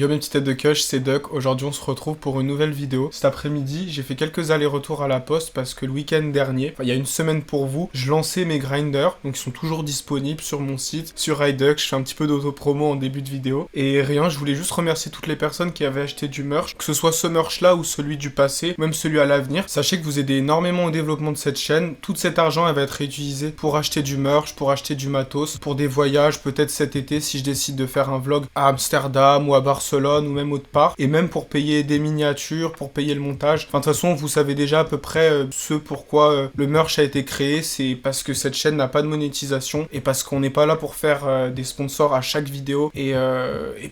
Yo mes petites têtes de Kush, c'est Duck. Aujourd'hui on se retrouve pour une nouvelle vidéo. Cet après-midi, j'ai fait quelques allers-retours à la poste parce que le week-end dernier, il y a une semaine pour vous, je lançais mes grinders. Donc ils sont toujours disponibles sur mon site, sur iDuck. Je fais un petit peu d'auto-promo en début de vidéo. Et rien, je voulais juste remercier toutes les personnes qui avaient acheté du merch, que ce soit ce merch-là ou celui du passé, même celui à l'avenir. Sachez que vous aidez énormément au développement de cette chaîne. Tout cet argent, elle va être réutilisé pour acheter du merch, pour acheter du matos, pour des voyages, peut-être cet été si je décide de faire un vlog à Amsterdam ou à Barcelone ou même autre part, et même pour payer des miniatures, pour payer le montage. Enfin, de toute façon, vous savez déjà à peu près ce pourquoi le merch a été créé, c'est parce que cette chaîne n'a pas de monétisation et parce qu'on n'est pas là pour faire des sponsors à chaque vidéo et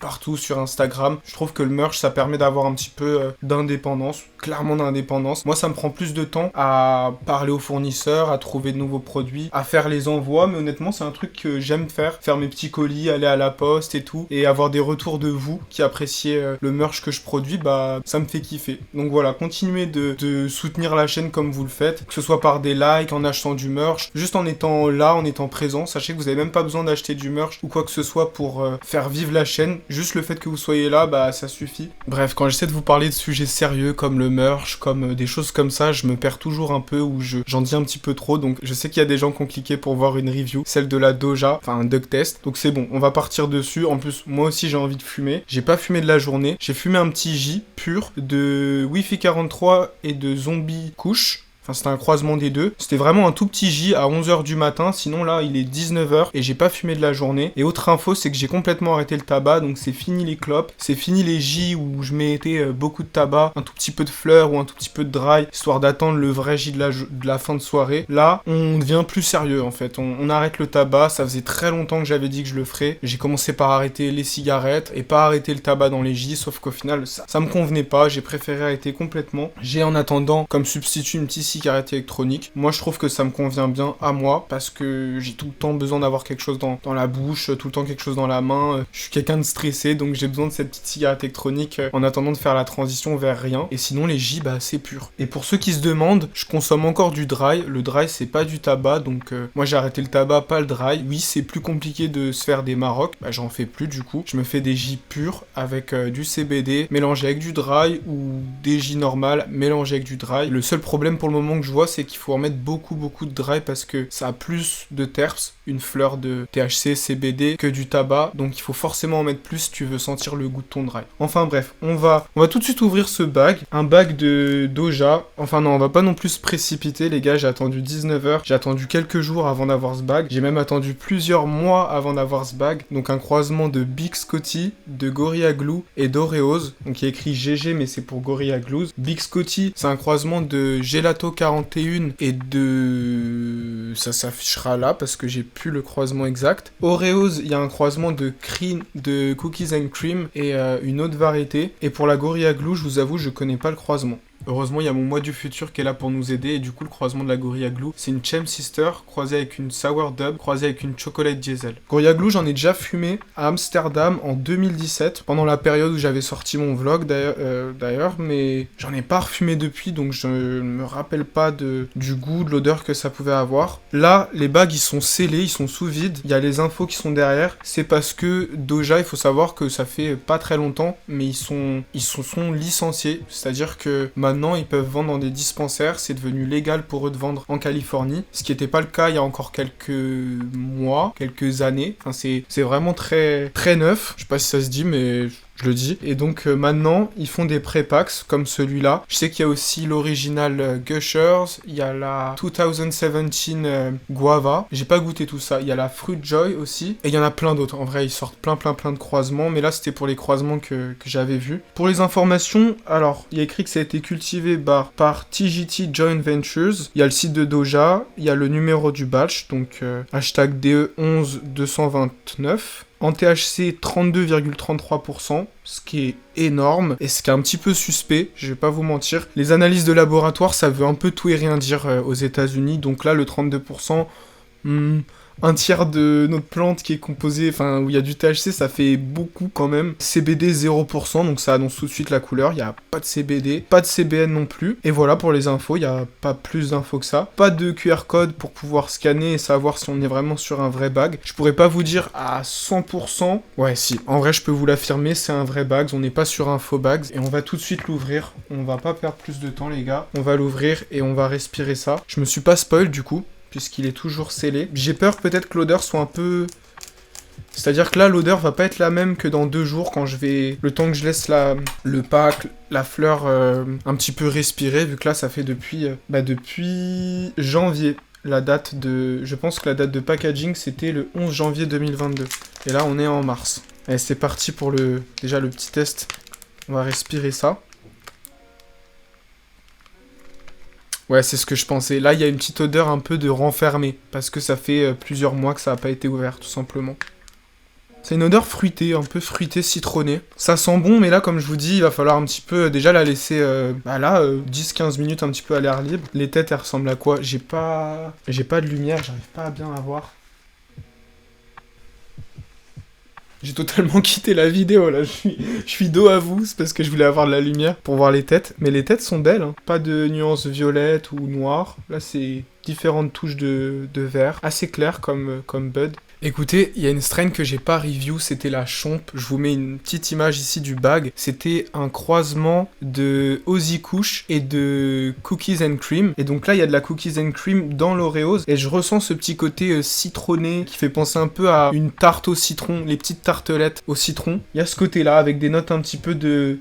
partout sur Instagram. Je trouve que le merch, ça permet d'avoir un petit peu d'indépendance, clairement d'indépendance. Moi, ça me prend plus de temps à parler aux fournisseurs, à trouver de nouveaux produits, à faire les envois, mais honnêtement, c'est un truc que j'aime faire mes petits colis, aller à la poste et tout, et avoir des retours de vous qui appréciez le merch que je produis, bah ça me fait kiffer. Donc voilà, continuez de soutenir la chaîne comme vous le faites, que ce soit par des likes, en achetant du merch, juste en étant là, en étant présent. Sachez que vous avez même pas besoin d'acheter du merch ou quoi que ce soit pour faire vivre la chaîne, juste le fait que vous soyez là, bah ça suffit. Bref, quand j'essaie de vous parler de sujets sérieux comme le merch, comme des choses comme ça, je me perds toujours un peu ou j'en dis un petit peu trop, donc je sais qu'il y a des gens qui ont cliqué pour voir une review, celle de la Doja, enfin un Duck Test, donc c'est bon, on va partir dessus. En plus, moi aussi j'ai envie de fumer, j'ai pas fumé de la journée, j'ai fumé un petit J pur de Wi-Fi 43 et de Zombie Kush. Enfin, c'était un croisement des deux. C'était vraiment un tout petit J à 11h du matin. Sinon, là, il est 19h et j'ai pas fumé de la journée. Et autre info, c'est que j'ai complètement arrêté le tabac. Donc, c'est fini les clopes. C'est fini les J où je mettais beaucoup de tabac, un tout petit peu de fleurs ou un tout petit peu de dry, histoire d'attendre le vrai J de la fin de soirée. Là, on devient plus sérieux, en fait. On arrête le tabac. Ça faisait très longtemps que j'avais dit que je le ferais. J'ai commencé par arrêter les cigarettes et pas arrêter le tabac dans les J. Sauf qu'au final, ça me convenait pas. J'ai préféré arrêter complètement. J'ai en attendant, comme substitut, une petite cigarette électronique. Moi, je trouve que ça me convient bien à moi parce que j'ai tout le temps besoin d'avoir quelque chose dans la bouche, tout le temps quelque chose dans la main. Je suis quelqu'un de stressé, donc j'ai besoin de cette petite cigarette électronique en attendant de faire la transition vers rien. Et sinon, les J, bah, c'est pur. Et pour ceux qui se demandent, je consomme encore du dry. Le dry, c'est pas du tabac, donc moi, j'ai arrêté le tabac, pas le dry. Oui, c'est plus compliqué de se faire des marocs. Bah, j'en fais plus du coup. Je me fais des J purs avec du CBD mélangé avec du dry ou des J normales mélangés avec du dry. Le seul problème pour le moment que je vois, c'est qu'il faut en mettre beaucoup de dry parce que ça a plus de terps, une fleur de THC, CBD que du tabac, donc il faut forcément en mettre plus si tu veux sentir le goût de ton dry. Enfin bref, on va tout de suite ouvrir ce bag, un bag de Doja. Enfin non, on va pas non plus se précipiter les gars, j'ai attendu 19h, j'ai attendu quelques jours avant d'avoir ce bag, j'ai même attendu plusieurs mois avant d'avoir ce bag, donc un croisement de Big Scotty, de Gorilla Glue et d'Oreos, donc il y a écrit GG mais c'est pour Gorilla Glue. Big Scotty, c'est un croisement de Gelato 41 et de... ça s'affichera là parce que j'ai plus le croisement exact. Oreos, il y a un croisement de Cookies and Cream et une autre variété. Et pour la Gorilla Glue, je vous avoue, je connais pas le croisement. Heureusement, il y a mon moi du futur qui est là pour nous aider, et du coup, le croisement de la Gorilla Glue, c'est une Chem Sister croisée avec une Sour Dub, croisée avec une Chocolate Diesel. Gorilla Glue, j'en ai déjà fumé à Amsterdam en 2017, pendant la période où j'avais sorti mon vlog d'ailleurs, mais j'en ai pas refumé depuis, donc je ne me rappelle pas du goût, de l'odeur que ça pouvait avoir. Là, les bags, ils sont scellés, ils sont sous vide, il y a les infos qui sont derrière, c'est parce que Doja, il faut savoir que ça fait pas très longtemps, mais ils sont licenciés, c'est-à-dire que maintenant, ils peuvent vendre dans des dispensaires. C'est devenu légal pour eux de vendre en Californie. Ce qui n'était pas le cas il y a encore quelques mois, quelques années. Enfin, c'est vraiment très, très neuf. Je sais pas si ça se dit, mais je le dis. Et donc maintenant, ils font des pré-packs comme celui-là. Je sais qu'il y a aussi l'original Gushers. Il y a la 2017 Guava. J'ai pas goûté tout ça. Il y a la Fruit Joy aussi. Et il y en a plein d'autres. En vrai, ils sortent plein de croisements. Mais là, c'était pour les croisements que j'avais vus. Pour les informations, alors, il y a écrit que ça a été cultivé par TGT Joint Ventures. Il y a le site de Doja. Il y a le numéro du batch. Donc, hashtag DE11229. En THC, 32,33%, ce qui est énorme, et ce qui est un petit peu suspect, je vais pas vous mentir. Les analyses de laboratoire, ça veut un peu tout et rien dire aux États-Unis, donc là, le 32%, un tiers de notre plante qui est composée, enfin où il y a du THC, ça fait beaucoup quand même. CBD 0%, donc ça annonce tout de suite la couleur. Il n'y a pas de CBD, pas de CBN non plus. Et voilà pour les infos, il n'y a pas plus d'infos que ça. Pas de QR code pour pouvoir scanner et savoir si on est vraiment sur un vrai bag. Je pourrais pas vous dire à 100%. Ouais, si, en vrai je peux vous l'affirmer, c'est un vrai bag. On n'est pas sur un faux bag. Et on va tout de suite l'ouvrir. On va pas perdre plus de temps les gars. On va l'ouvrir et on va respirer ça. Je me suis pas spoil du coup, puisqu'il est toujours scellé. J'ai peur peut-être que l'odeur soit un peu... C'est-à-dire que là, l'odeur va pas être la même que dans 2 jours, quand je vais... Le temps que je laisse le pack, la fleur un petit peu respirer, vu que là, ça fait depuis janvier. La date de... Je pense que la date de packaging, c'était le 11 janvier 2022. Et là, on est en mars. Allez, c'est parti pour déjà le petit test. On va respirer ça. Ouais, c'est ce que je pensais. Là, il y a une petite odeur un peu de renfermé, parce que ça fait plusieurs mois que ça n'a pas été ouvert, tout simplement. C'est une odeur fruitée, un peu fruitée, citronnée. Ça sent bon, mais là, comme je vous dis, il va falloir un petit peu déjà la laisser, 10-15 minutes un petit peu à l'air libre. Les têtes, elles ressemblent à quoi? J'ai pas de lumière, j'arrive pas à bien la voir. J'ai totalement quitté la vidéo, là. Je suis dos à vous, c'est parce que je voulais avoir de la lumière pour voir les têtes. Mais les têtes sont belles, hein. Pas de nuances violettes ou noires. Là, c'est différentes touches de vert. Assez clair comme bud. Écoutez, il y a une strain que j'ai pas review, c'était la Chomp. Je vous mets une petite image ici du bag. C'était un croisement de Ozzy Kush et de Cookies and Cream. Et donc là, il y a de la Cookies and Cream dans l'Oreos. Et je ressens ce petit côté citronné qui fait penser un peu à une tarte au citron, les petites tartelettes au citron. Il y a ce côté-là avec des notes un petit peu de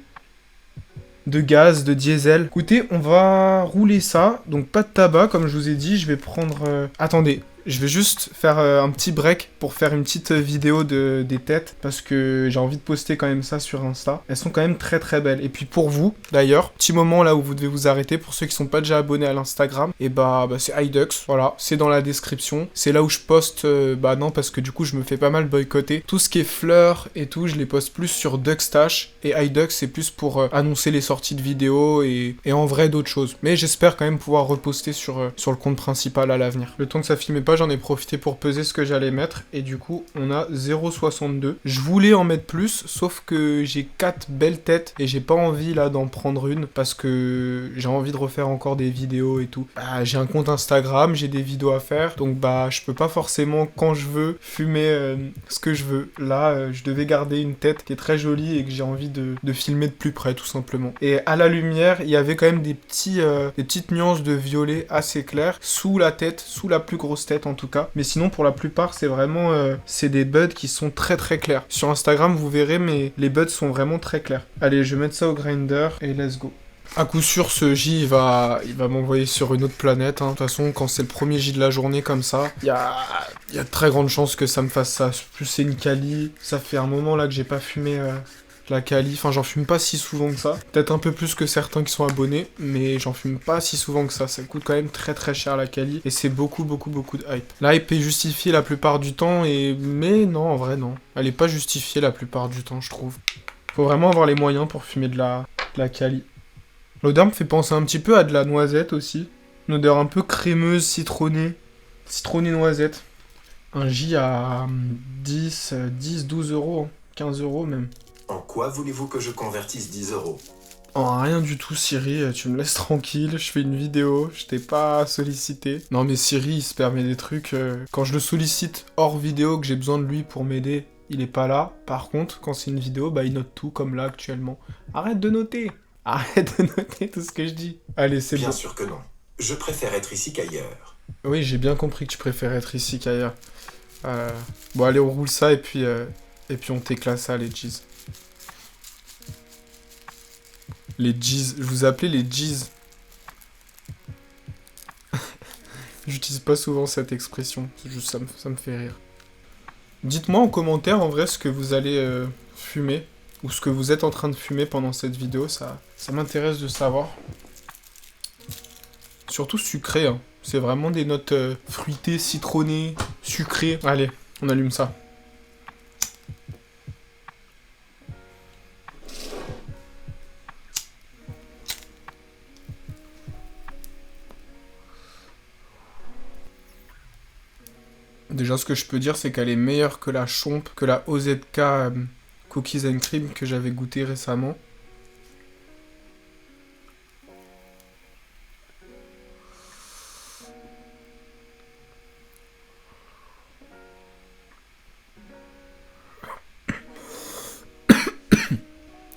gaz, de diesel. Écoutez, on va rouler ça. Donc pas de tabac, comme je vous ai dit. Je vais prendre... Attendez. Je vais juste faire un petit break pour faire une petite vidéo des têtes, parce que j'ai envie de poster quand même ça sur Insta. Elles sont quand même très très belles. Et puis pour vous, d'ailleurs, petit moment là où vous devez vous arrêter, pour ceux qui sont pas déjà abonnés à l'Instagram, et c'est Hydux, voilà, c'est dans la description. C'est là où je poste, non, parce que du coup je me fais pas mal boycotter. Tout ce qui est fleurs et tout, je les poste plus sur Duckstash, et Hydux c'est plus pour annoncer les sorties de vidéos et en vrai d'autres choses. Mais j'espère quand même pouvoir reposter sur le compte principal à l'avenir. Le temps que ça filme pas, j'en ai profité pour peser ce que j'allais mettre, et du coup on a 0,62. Je voulais en mettre plus, sauf que j'ai 4 belles têtes et j'ai pas envie là d'en prendre une, parce que j'ai envie de refaire encore des vidéos et tout. J'ai un compte Instagram, j'ai des vidéos à faire, donc je peux pas forcément quand je veux fumer ce que je veux. Là je devais garder une tête qui est très jolie et que j'ai envie de filmer de plus près tout simplement. Et à la lumière il y avait quand même des petites nuances de violet assez claires sous la tête, sous la plus grosse tête en tout cas, mais sinon pour la plupart c'est vraiment c'est des buds qui sont très très clairs. Sur Instagram vous verrez, mais les buds sont vraiment très clairs. Allez, je vais mettre ça au grinder et let's go. À coup sûr, ce J, il va m'envoyer sur une autre planète. Hein. De toute façon, quand c'est le premier J de la journée comme ça, il y a de très grandes chances que ça me fasse ça. Plus c'est une Cali, ça fait un moment là que j'ai pas fumé la Cali. Enfin, j'en fume pas si souvent que ça. Peut-être un peu plus que certains qui sont abonnés, mais j'en fume pas si souvent que ça. Ça coûte quand même très très cher la Cali, et c'est beaucoup beaucoup beaucoup de hype. La hype est justifiée la plupart du temps, mais non, en vrai non. Elle est pas justifiée la plupart du temps, je trouve. Faut vraiment avoir les moyens pour fumer de la Cali. L'odeur me fait penser un petit peu à de la noisette aussi. Une odeur un peu crémeuse, citronnée. Citronnée noisette. Un J à 12 euros, 15 euros même. En quoi voulez-vous que je convertisse 10 euros? En rien du tout, Siri, tu me laisses tranquille, je fais une vidéo, je t'ai pas sollicité. Non mais Siri, il se permet des trucs, quand je le sollicite hors vidéo, que j'ai besoin de lui pour m'aider, il est pas là. Par contre, quand c'est une vidéo, il note tout, comme là actuellement. Arrête de noter! Arrête de noter tout ce que je dis. Allez, c'est bon. Bien sûr que non. Je préfère être ici qu'ailleurs. Oui, j'ai bien compris que tu préfères être ici qu'ailleurs. Bon, allez, on roule ça et puis on t'éclate ça, les G's. Les G's. Je vous appelais les G's. J'utilise pas souvent cette expression. Juste, ça me fait rire. Dites-moi en commentaire, en vrai, ce que vous allez fumer. Ou ce que vous êtes en train de fumer pendant cette vidéo. Ça m'intéresse de savoir. Surtout sucré, hein. C'est vraiment des notes fruitées, citronnées, sucrées. Allez, on allume ça. Déjà, ce que je peux dire, c'est qu'elle est meilleure que la Chomp, que la OZK Cookies and Cream que j'avais goûté récemment.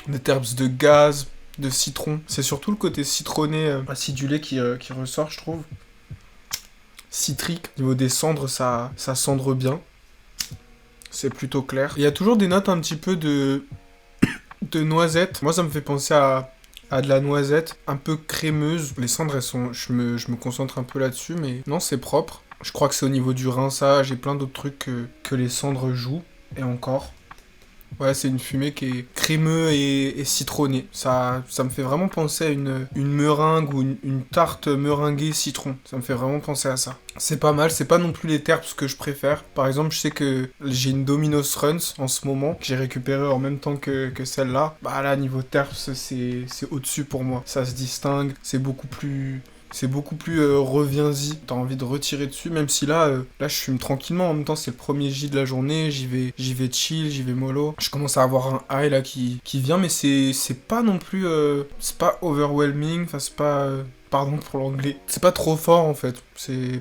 Des terps de gaz, de citron. C'est surtout le côté citronné, acidulé qui ressort, je trouve. Citrique. Au niveau des cendres, ça cendre bien. C'est plutôt clair. Il y a toujours des notes un petit peu de noisette. Moi, ça me fait penser à de la noisette un peu crémeuse. Les cendres, elles sont... Je me concentre un peu là-dessus, mais non, c'est propre. Je crois que c'est au niveau du rinçage et plein d'autres trucs que les cendres jouent. Et encore. Ouais, c'est une fumée qui est crémeux et citronnée. Ça me fait vraiment penser à une meringue ou une tarte meringuée citron. Ça me fait vraiment penser à ça. C'est pas mal, c'est pas non plus les terps que je préfère. Par exemple, je sais que j'ai une Domino's Runs en ce moment, que j'ai récupérée en même temps que celle-là. Bah là, niveau terps, c'est au-dessus pour moi. Ça se distingue, c'est beaucoup plus reviens-y, t'as envie de retirer dessus, même si là je fume tranquillement, en même temps c'est le premier J de la journée, j'y vais chill, j'y vais mollo. Je commence à avoir un high là qui vient, mais c'est pas non plus, c'est pas overwhelming, enfin c'est pas... Pardon pour l'anglais. C'est pas trop fort en fait.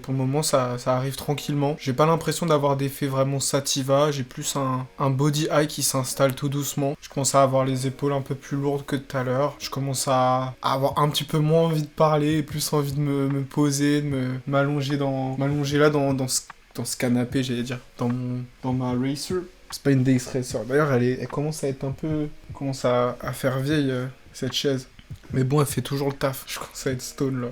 Pour le moment ça arrive tranquillement. J'ai pas l'impression d'avoir d'effet vraiment sativa. J'ai plus un body high qui s'installe tout doucement. Je commence à avoir les épaules un peu plus lourdes que tout à l'heure. Je commence à avoir un petit peu moins envie de parler, plus envie de me poser, de m'allonger là dans ce canapé, j'allais dire, dans ma racer. C'est pas une Days Racer. D'ailleurs elle commence à être un peu, commence à faire vieille cette chaise. Mais bon, elle fait toujours le taf. Je commence à être stone, là.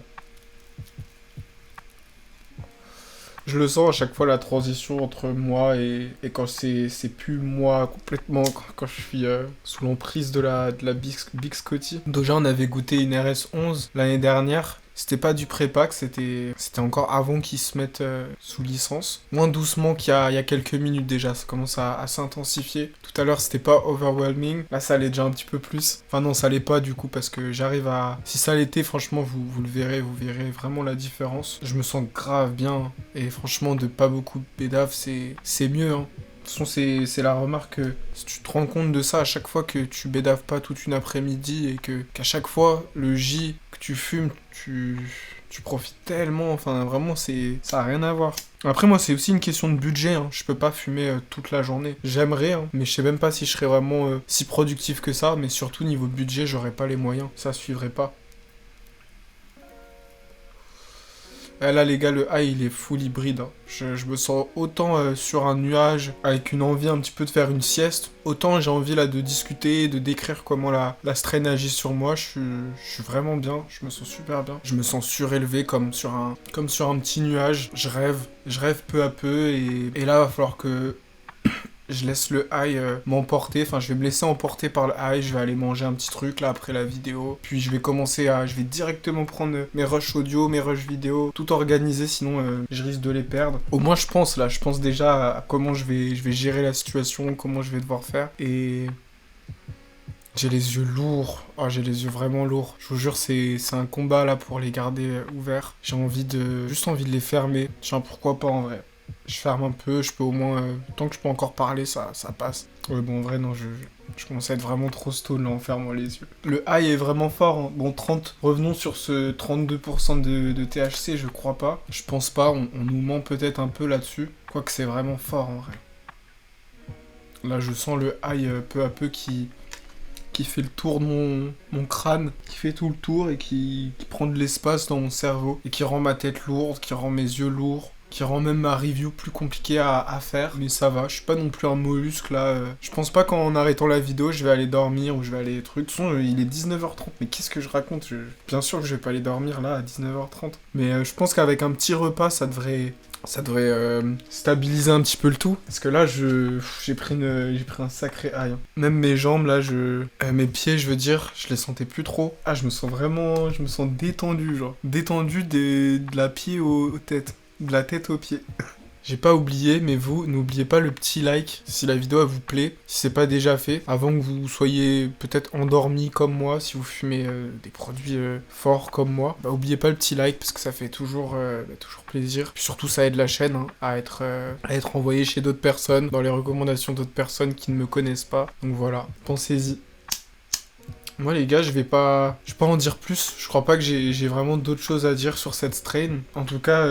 Je le sens à chaque fois, la transition entre moi et quand c'est plus moi complètement, quand je suis sous l'emprise de la Big Scotty. Déjà, on avait goûté une RS11 l'année dernière. C'était pas du pré-pack, c'était encore avant qu'ils se mettent sous licence. Moins doucement qu'il y a quelques minutes déjà, ça commence à s'intensifier. Tout à l'heure, c'était pas overwhelming. Là, ça allait déjà un petit peu plus. Enfin non, ça allait pas du coup, parce que j'arrive à... Si ça l'était, franchement, vous le verrez, vous verrez vraiment la différence. Je me sens grave bien. Et franchement, de pas beaucoup bédave, c'est mieux, hein. De toute façon, c'est la remarque que si tu te rends compte de ça à chaque fois que tu bédaves pas toute une après-midi et qu'à chaque fois, le J que tu fumes, tu profites tellement, enfin vraiment, ça a rien à voir. Après, moi, c'est aussi une question de budget, hein. Je peux pas fumer toute la journée. J'aimerais, hein, mais je sais même pas si je serais vraiment si productif que ça, mais surtout niveau budget, j'aurais pas les moyens, ça suivrait pas. Là les gars, le high il est full hybride, hein. Je me sens autant sur un nuage avec une envie un petit peu de faire une sieste, autant j'ai envie là de discuter, de décrire comment la strain agit sur moi. Je suis vraiment bien, je me sens super bien. Je me sens surélevé comme sur un petit nuage. Je rêve peu à peu et là va falloir que je laisse le high m'emporter, enfin je vais me laisser emporter par le high, je vais aller manger un petit truc là après la vidéo, puis je vais directement prendre mes rushs audio, mes rushs vidéo, tout organiser, sinon je risque de les perdre. Au moins je pense déjà à comment je vais gérer la situation, comment je vais devoir faire, et... J'ai les yeux lourds, j'ai les yeux vraiment lourds. Je vous jure, c'est un combat là pour les garder ouverts. J'ai juste envie de les fermer. Tiens, pourquoi pas en vrai. Je ferme un peu, je peux au moins... tant que je peux encore parler, ça passe. Ouais, bon, en vrai, non, je commence à être vraiment trop stone, là, en fermant les yeux. Le high est vraiment fort, hein. Bon, revenons sur ce 32% de THC, je crois pas. Je pense pas, on nous ment peut-être un peu là-dessus. Quoique c'est vraiment fort, en vrai. Là, je sens le high peu à peu qui fait le tour de mon crâne, qui fait tout le tour et qui prend de l'espace dans mon cerveau. Et qui rend ma tête lourde, qui rend mes yeux lourds. Qui rend même ma review plus compliquée à faire, mais ça va, je suis pas non plus un mollusque là. Je pense pas qu'en arrêtant la vidéo, je vais aller dormir ou je vais aller truc. De toute façon, il est 19h30, mais qu'est-ce que je raconte? Bien sûr que je vais pas aller dormir là à 19h30. Mais je pense qu'avec un petit repas, ça devrait stabiliser un petit peu le tout. Parce que là, j'ai pris un sacré high. Même mes jambes là, mes pieds, je veux dire, je les sentais plus trop. Ah, je me sens détendu, genre. Détendu de la pied aux têtes. De la tête aux pieds. J'ai pas oublié, mais vous, n'oubliez pas le petit like si la vidéo elle vous plaît, si c'est pas déjà fait, avant que vous soyez peut-être endormi comme moi, si vous fumez des produits forts comme moi. Bah oubliez pas le petit like parce que ça fait toujours plaisir. Puis surtout ça aide la chaîne hein, à être envoyé chez d'autres personnes, dans les recommandations d'autres personnes qui ne me connaissent pas. Donc voilà, pensez-y. Moi les gars, je vais pas en dire plus. Je crois pas que j'ai vraiment d'autres choses à dire sur cette strain. En tout cas,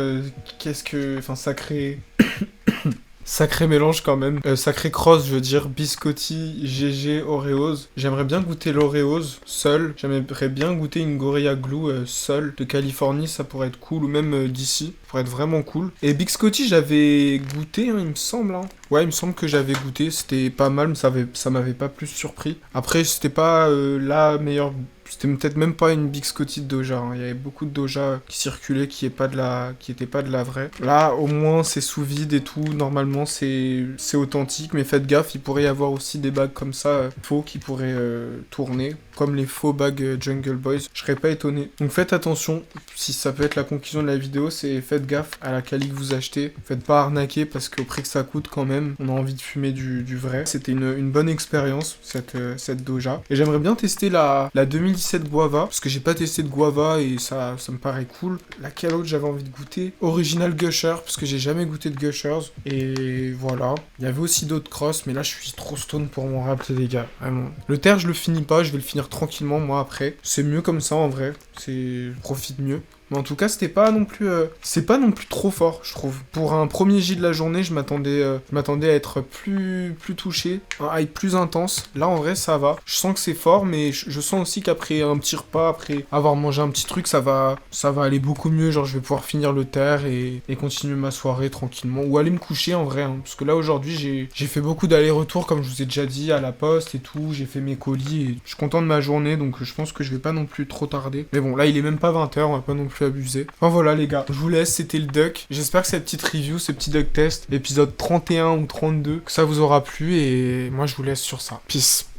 sacré mélange quand même. Sacré cross, je veux dire. Biscotti, GG, Oreos. J'aimerais bien goûter l'Oreos seul. J'aimerais bien goûter une Gorilla Glue seul. De Californie, ça pourrait être cool. Ou même d'ici. Ça pourrait être vraiment cool. Et Biscotti, j'avais goûté, hein, il me semble. Hein. Ouais, il me semble que j'avais goûté. C'était pas mal, mais ça m'avait pas plus surpris. Après, c'était pas la meilleure... C'était peut-être même pas une Biscotti de Doja. Hein. Il y avait beaucoup de Doja qui circulaient, qui étaient pas de la vraie. Là, au moins, c'est sous vide et tout. Normalement, c'est authentique. Mais faites gaffe, il pourrait y avoir aussi des bagues comme ça, faux, qui pourraient tourner. Comme les faux bagues Jungle Boys. Je serais pas étonné. Donc faites attention. Si ça peut être la conclusion de la vidéo, c'est faites gaffe à la quali que vous achetez. Faites pas arnaquer parce qu'au prix que ça coûte quand même, on a envie de fumer du vrai. C'était une bonne expérience, cette Doja. Et j'aimerais bien tester la 2017 Guava, parce que j'ai pas testé de Guava et ça me paraît cool. Laquelle autre j'avais envie de goûter? Original Gusher, parce que j'ai jamais goûté de Gushers. Et voilà. Il y avait aussi d'autres crosses, mais là je suis trop stone pour m'en rappeler les gars. Vraiment. Le terre je le finis pas, je vais le finir tranquillement moi après. C'est mieux comme ça en vrai. Je profite mieux. Mais en tout cas, c'est pas non plus trop fort, je trouve. Pour un premier J de la journée, je m'attendais à être plus touché, un hype plus intense. Là, en vrai, ça va. Je sens que c'est fort, mais je sens aussi qu'après un petit repas, après avoir mangé un petit truc, ça va aller beaucoup mieux. Genre, je vais pouvoir finir le terre et continuer ma soirée tranquillement. Ou aller me coucher, en vrai. Hein, parce que là, aujourd'hui, j'ai fait beaucoup d'allers-retours, comme je vous ai déjà dit, à la poste et tout. J'ai fait mes colis et je suis content de ma journée, donc je pense que je vais pas non plus trop tarder. Mais bon, là, il est même pas 20h, on va pas non plus abusé. Enfin voilà les gars, je vous laisse, c'était le duck. J'espère que cette petite review, ce petit duck test, l'épisode 31 ou 32, que ça vous aura plu et moi je vous laisse sur ça. Peace.